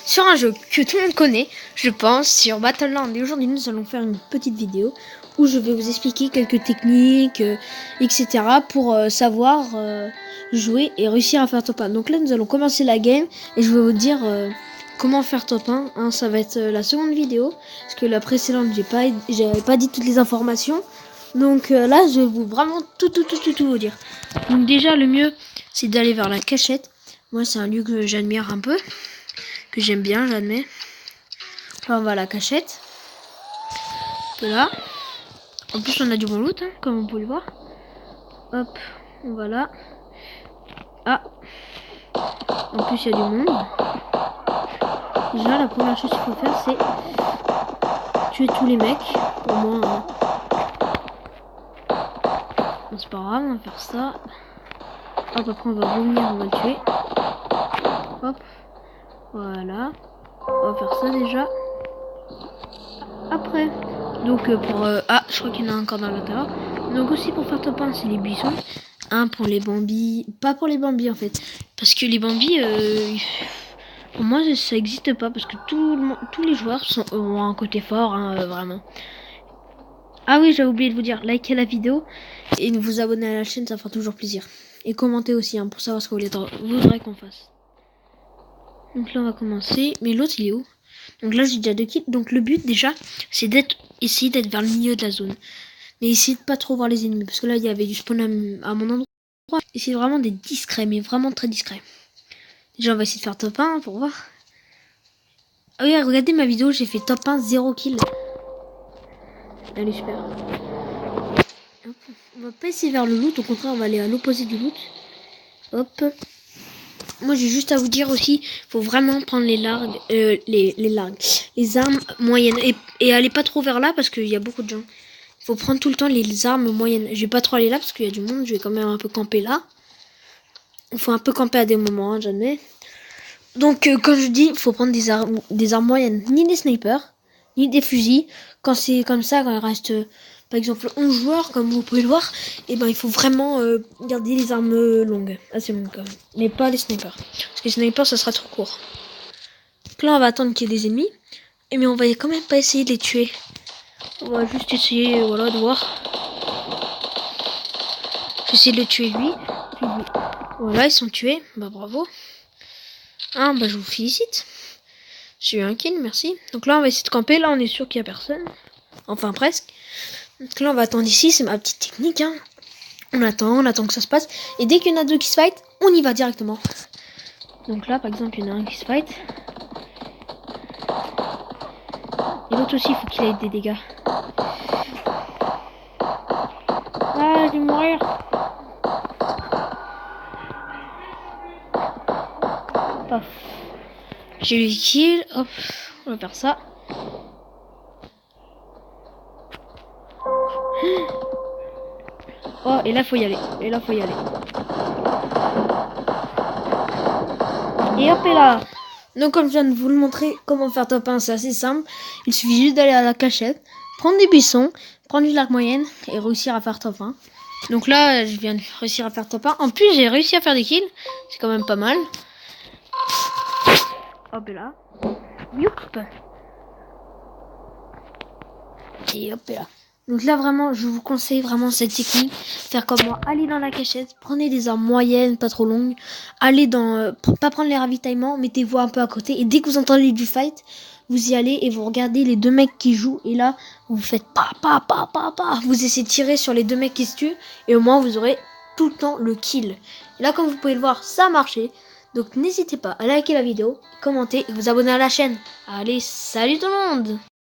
sur un jeu que tout le monde connaît, je pense, sur Battleland. Et aujourd'hui, nous allons faire une petite vidéo où je vais vous expliquer quelques techniques, etc. pour savoir jouer et réussir à faire top 1. Donc là, nous allons commencer la game et je vais vous dire comment faire top 1. Hein, ça va être la seconde vidéo parce que la précédente, j'avais pas dit toutes les informations. Donc là, je vais vous vraiment tout vous dire. Donc déjà, le mieux, c'est d'aller vers la cachette. Moi, c'est un lieu que j'admire un peu, que j'aime bien, j'admets. Là, on va à la cachette. Là. En plus, on a du bon loot, hein, comme vous pouvez le voir. Hop, on va là. Ah. En plus, il y a du monde. Déjà, la première chose qu'il faut faire, c'est tuer tous les mecs. Pour moi, bon, c'est pas grave, on va faire ça. Hop, après, on va revenir, on va le tuer. Hop. Voilà. On va faire ça déjà. Après. Donc ah, je crois qu'il y en a encore dans l'intérieur. Donc aussi pour faire top 1, c'est les buissons. Un pour les bambis. Pas pour les bambis en fait. Parce que les bambis, pour moi ça n'existe pas. Parce que tous les joueurs ont un côté fort, hein, vraiment. Ah oui, j'ai oublié de vous dire, likez la vidéo et vous abonner à la chaîne, ça fera toujours plaisir. Et commentez aussi, hein, pour savoir ce que vous voudrez qu'on fasse. Donc là on va commencer. Mais l'autre il est où? Donc là j'ai déjà 2 kills. Donc le but déjà c'est essayer d'être vers le milieu de la zone. Mais essayez de pas trop voir les ennemis. Parce que là il y avait du spawn à mon endroit. Essayez vraiment d'être discret. Mais vraiment très discret. Déjà on va essayer de faire top 1 pour voir. Ah oui, regardez ma vidéo, j'ai fait top 1 0 kill. Elle est super. Hop. On va pas essayer vers le loot. Au contraire on va aller à l'opposé du loot. Hop. Moi j'ai juste à vous dire aussi, faut vraiment prendre les armes moyennes et aller pas trop vers là parce qu'il y a beaucoup de gens. Il faut prendre tout le temps les armes moyennes. Je vais pas trop aller là parce qu'il y a du monde, je vais quand même un peu camper là. Il faut un peu camper à des moments, hein, j'admets. Donc comme je dis, il faut prendre des armes moyennes, ni des snipers, ni des fusils. Quand c'est comme ça, quand il reste par exemple 11 joueurs, comme vous pouvez le voir, et ben il faut vraiment garder les armes longues, assez longues quand même. Mais pas les snipers. Parce que les snipers, ça sera trop court. Donc là, on va attendre qu'il y ait des ennemis. Mais on va quand même pas essayer de les tuer. On va juste essayer, voilà, de voir. J'essaie de le tuer lui. Voilà, ils sont tués. Bah bravo. Ah, bah je vous félicite. J'ai eu un kill, merci. Donc là, on va essayer de camper. Là, on est sûr qu'il y a personne. Enfin, presque. Donc là, on va attendre ici. C'est ma petite technique, hein. On attend que ça se passe. Et dès qu'il y en a 2 qui se fight, on y va directement. Donc là, par exemple, il y en a un qui se fight. Et l'autre aussi, il faut qu'il ait des dégâts. Ah, je vais mourir. Paf. J'ai eu le kill. Hop, on va faire ça. Oh, et là, faut y aller. Et là, faut y aller. Et hop, et là. Donc, comme je viens de vous le montrer, comment faire top 1, c'est assez simple. Il suffit juste d'aller à la cachette, prendre des buissons, prendre une arc moyenne et réussir à faire top 1. Donc là, je viens de réussir à faire top 1. En plus, j'ai réussi à faire des kills. C'est quand même pas mal. Hop, et là. Youp. Et hop, et là. Donc là, vraiment, je vous conseille vraiment cette technique. Faire comme moi. Allez dans la cachette. Prenez des armes moyennes, pas trop longues. Allez dans... pas prendre les ravitaillements. Mettez-vous un peu à côté. Et dès que vous entendez du fight, vous y allez et vous regardez les 2 mecs qui jouent. Et là, vous faites pa. Vous essayez de tirer sur les 2 mecs qui se tuent. Et au moins, vous aurez tout le temps le kill. Et là, comme vous pouvez le voir, ça a marché. Donc n'hésitez pas à liker la vidéo, commenter et vous abonner à la chaîne. Allez, salut tout le monde!